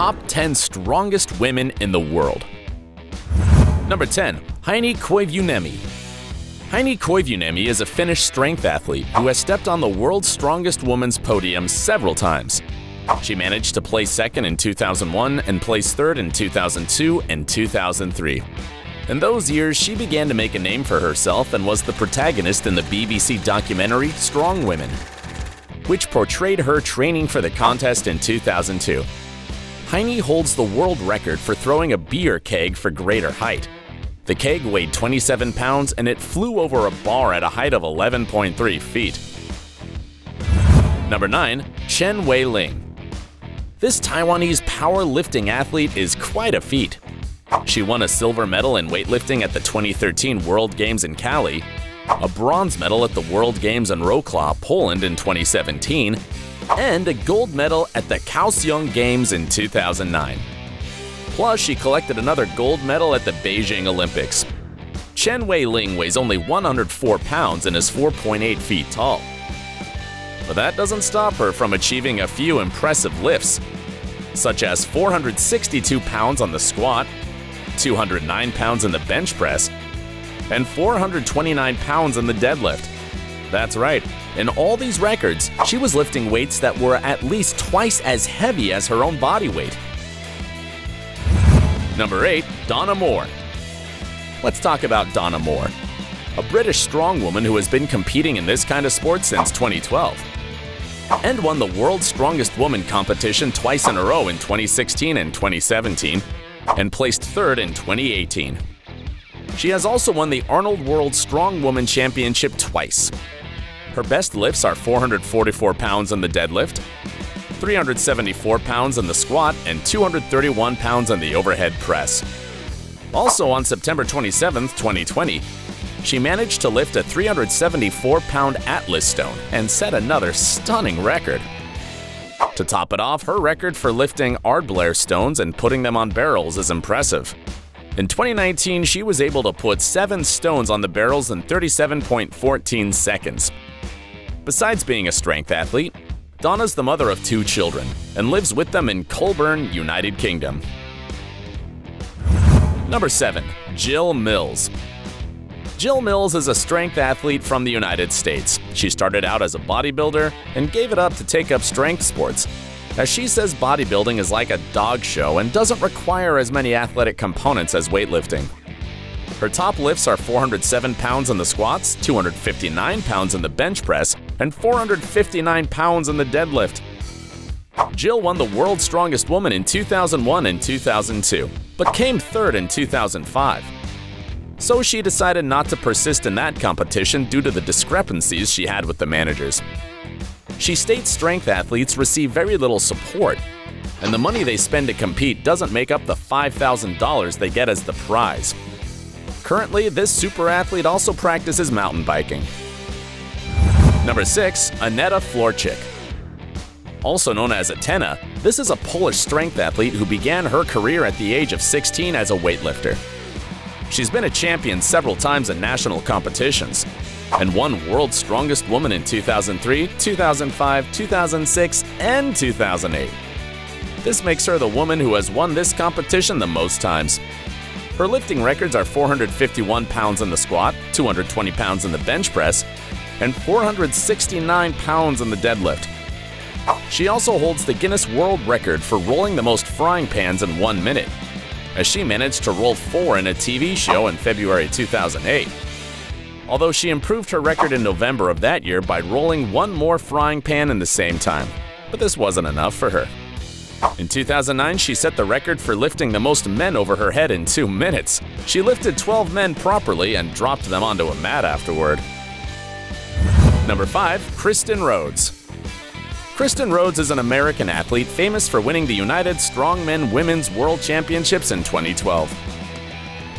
top 10 strongest women in the world. Number 10. Heini Koivuniemi. Heini Koivuniemi is a Finnish strength athlete who has stepped on the world's strongest woman's podium several times. She managed to place second in 2001 and place third in 2002 and 2003. In those years, she began to make a name for herself and was the protagonist in the BBC documentary Strong Women, which portrayed her training for the contest in 2002. Heini holds the world record for throwing a beer keg for greater height. The keg weighed 27 pounds and it flew over a bar at a height of 11.3 feet. Number 9. Chen Wei-ling. This Taiwanese powerlifting athlete is quite a feat. She won a silver medal in weightlifting at the 2013 World Games in Cali, a bronze medal at the World Games in Wrocław, Poland in 2017, and a gold medal at the Kaohsiung Games in 2009. Plus, she collected another gold medal at the Beijing Olympics. Chen Wei-ling weighs only 104 pounds and is 4.8 feet tall. But that doesn't stop her from achieving a few impressive lifts, such as 462 pounds on the squat, 209 pounds in the bench press, and 429 pounds in the deadlift. That's right, in all these records, she was lifting weights that were at least twice as heavy as her own body weight. Number 8. Donna Moore. Let's talk about Donna Moore, a British strongwoman who has been competing in this kind of sport since 2012, and won the World's Strongest Woman competition twice in a row in 2016 and 2017, and placed third in 2018. She has also won the Arnold World Strong Woman Championship twice. Her best lifts are 444 pounds in the deadlift, 374 pounds in the squat, and 231 pounds in the overhead press. Also on September 27, 2020, she managed to lift a 374-pound Atlas stone and set another stunning record. To top it off, her record for lifting Ardblair stones and putting them on barrels is impressive. In 2019, she was able to put 7 stones on the barrels in 37.14 seconds. Besides being a strength athlete, Donna's the mother of 2 children and lives with them in Colburn, United Kingdom. Number 7. Jill Mills. Jill Mills is a strength athlete from the United States. She started out as a bodybuilder and gave it up to take up strength sports, as she says bodybuilding is like a dog show and doesn't require as many athletic components as weightlifting. Her top lifts are 407 pounds in the squats, 259 pounds in the bench press, and 459 pounds in the deadlift. Jill won the World's Strongest Woman in 2001 and 2002, but came third in 2005. So she decided not to persist in that competition due to the discrepancies she had with the managers. She states strength athletes receive very little support, and the money they spend to compete doesn't make up the $5,000 they get as the prize. Currently, this super athlete also practices mountain biking. Number 6. Aneta Florczyk. Also known as Atena, this is a Polish strength athlete who began her career at the age of 16 as a weightlifter. She's been a champion several times in national competitions and won World's Strongest Woman in 2003, 2005, 2006, and 2008. This makes her the woman who has won this competition the most times. Her lifting records are 451 pounds in the squat, 220 pounds in the bench press, and 469 pounds in the deadlift. She also holds the Guinness World Record for rolling the most frying pans in 1 minute, as she managed to roll 4 in a TV show in February 2008. Although she improved her record in November of that year by rolling 1 more frying pan in the same time, but this wasn't enough for her. In 2009, she set the record for lifting the most men over her head in 2 minutes. She lifted 12 men properly and dropped them onto a mat afterward. Number 5. Kristin Rhodes. Kristin Rhodes is an American athlete famous for winning the United Strongmen Women's World Championships in 2012.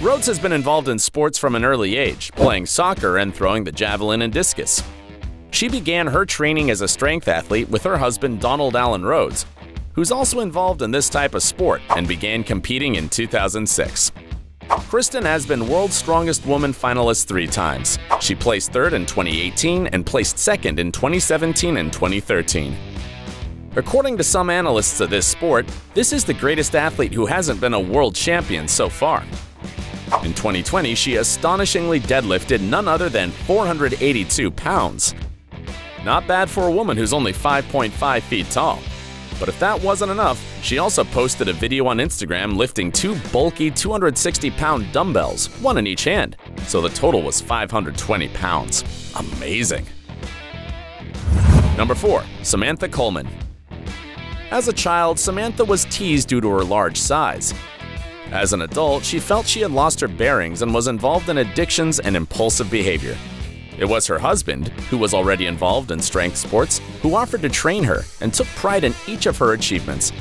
Rhodes has been involved in sports from an early age, playing soccer and throwing the javelin and discus. She began her training as a strength athlete with her husband Donald Allen Rhodes, who's also involved in this type of sport and began competing in 2006. Kristin has been World's Strongest Woman finalist 3 times. She placed third in 2018 and placed second in 2017 and 2013. According to some analysts of this sport, this is the greatest athlete who hasn't been a world champion so far. In 2020, she astonishingly deadlifted none other than 482 pounds. Not bad for a woman who's only 5.5 feet tall. But if that wasn't enough, she also posted a video on Instagram lifting two bulky 260-pound dumbbells, one in each hand, so the total was 520 pounds. Amazing! Number 4. Samantha Coleman. As a child, Samantha was teased due to her large size. As an adult, she felt she had lost her bearings and was involved in addictions and impulsive behavior. It was her husband, who was already involved in strength sports, who offered to train her and took pride in each of her achievements,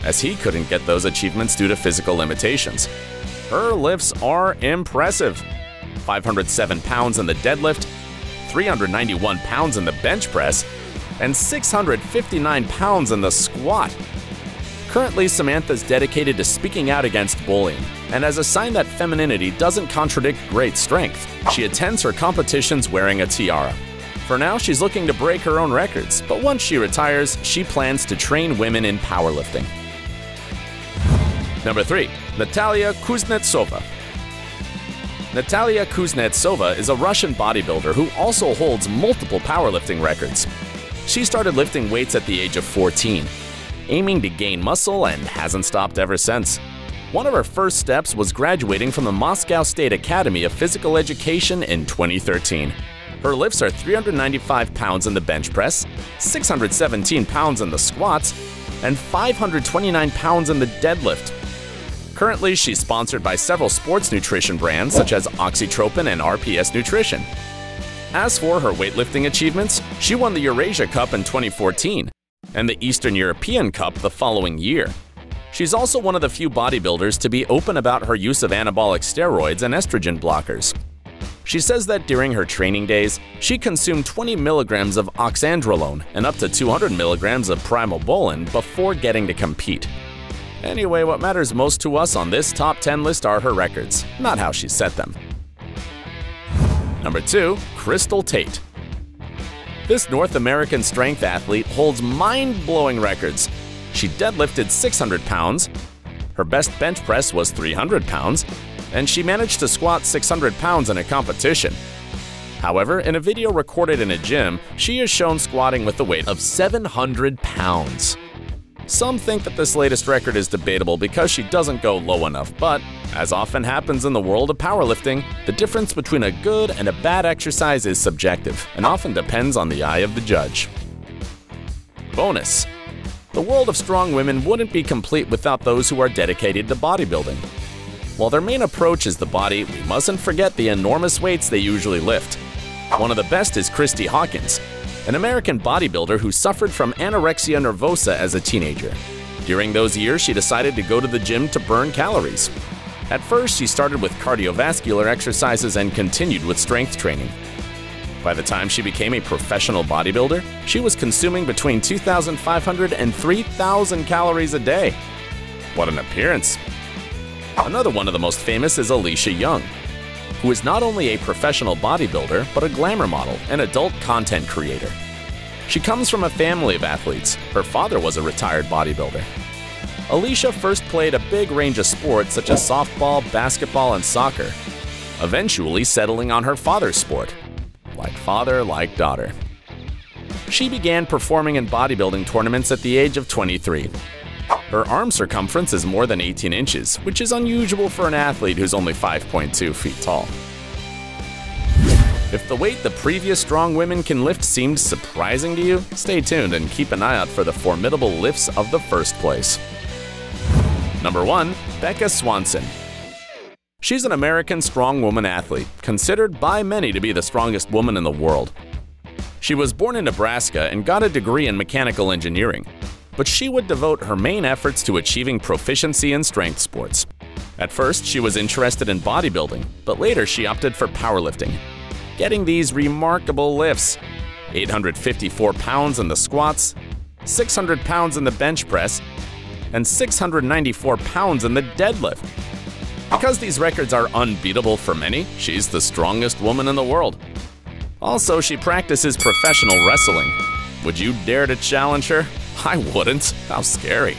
as he couldn't get those achievements due to physical limitations. Her lifts are impressive. 507 pounds in the deadlift, 391 pounds in the bench press, and 659 pounds in the squat. Currently, Samantha's dedicated to speaking out against bullying, and as a sign that femininity doesn't contradict great strength, she attends her competitions wearing a tiara. For now, she's looking to break her own records, but once she retires, she plans to train women in powerlifting. Number 3. Nataliya Kuznetsova. Nataliya Kuznetsova is a Russian bodybuilder who also holds multiple powerlifting records. She started lifting weights at the age of 14. Aiming to gain muscle and hasn't stopped ever since. One of her first steps was graduating from the Moscow State Academy of Physical Education in 2013. Her lifts are 395 pounds in the bench press, 617 pounds in the squats, and 529 pounds in the deadlift. Currently, she's sponsored by several sports nutrition brands such as Oxytropin and RPS Nutrition. As for her weightlifting achievements, she won the Eurasia Cup in 2014. And the Eastern European Cup the following year. She's also one of the few bodybuilders to be open about her use of anabolic steroids and estrogen blockers. She says that during her training days, she consumed 20 milligrams of oxandrolone and up to 200 milligrams of primobolan before getting to compete. Anyway, what matters most to us on this top 10 list are her records, not how she set them. Number 2. Tate. This North American strength athlete holds mind-blowing records. She deadlifted 600 pounds, her best bench press was 300 pounds, and she managed to squat 600 pounds in a competition. However, in a video recorded in a gym, she is shown squatting with the weight of 700 pounds. Some think that this latest record is debatable because she doesn't go low enough, but as often happens in the world of powerlifting, the difference between a good and a bad exercise is subjective and often depends on the eye of the judge. Bonus: the world of strong women wouldn't be complete without those who are dedicated to bodybuilding. While their main approach is the body, we mustn't forget the enormous weights they usually lift. One of the best is Kristy Hawkins, an American bodybuilder who suffered from anorexia nervosa as a teenager. During those years, she decided to go to the gym to burn calories. At first, she started with cardiovascular exercises and continued with strength training. By the time she became a professional bodybuilder, she was consuming between 2,500 and 3,000 calories a day. What an appearance! Another one of the most famous is Aleesha Young, who is not only a professional bodybuilder, but a glamour model and adult content creator. She comes from a family of athletes. Her father was a retired bodybuilder. Aleesha first played a big range of sports such as softball, basketball, and soccer, eventually settling on her father's sport. Like father, like daughter. She began performing in bodybuilding tournaments at the age of 23. Her arm circumference is more than 18 inches, which is unusual for an athlete who's only 5.2 feet tall. If the weight the previous strong women can lift seemed surprising to you, stay tuned and keep an eye out for the formidable lifts of the first place. Number 1. Becca Swanson. She's an American strong woman athlete, considered by many to be the strongest woman in the world. She was born in Nebraska and got a degree in mechanical engineering, but she would devote her main efforts to achieving proficiency in strength sports. At first, she was interested in bodybuilding, but later she opted for powerlifting, getting these remarkable lifts: 854 pounds in the squats, 600 pounds in the bench press, and 694 pounds in the deadlift. Because these records are unbeatable for many, she's the strongest woman in the world. Also, she practices professional wrestling. Would you dare to challenge her? I wouldn't. How scary.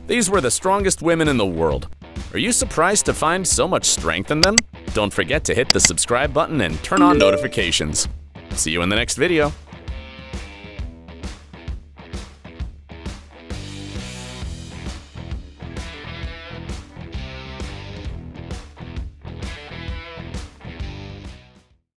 These were the strongest women in the world. Are you surprised to find so much strength in them? Don't forget to hit the subscribe button and turn on notifications. See you in the next video.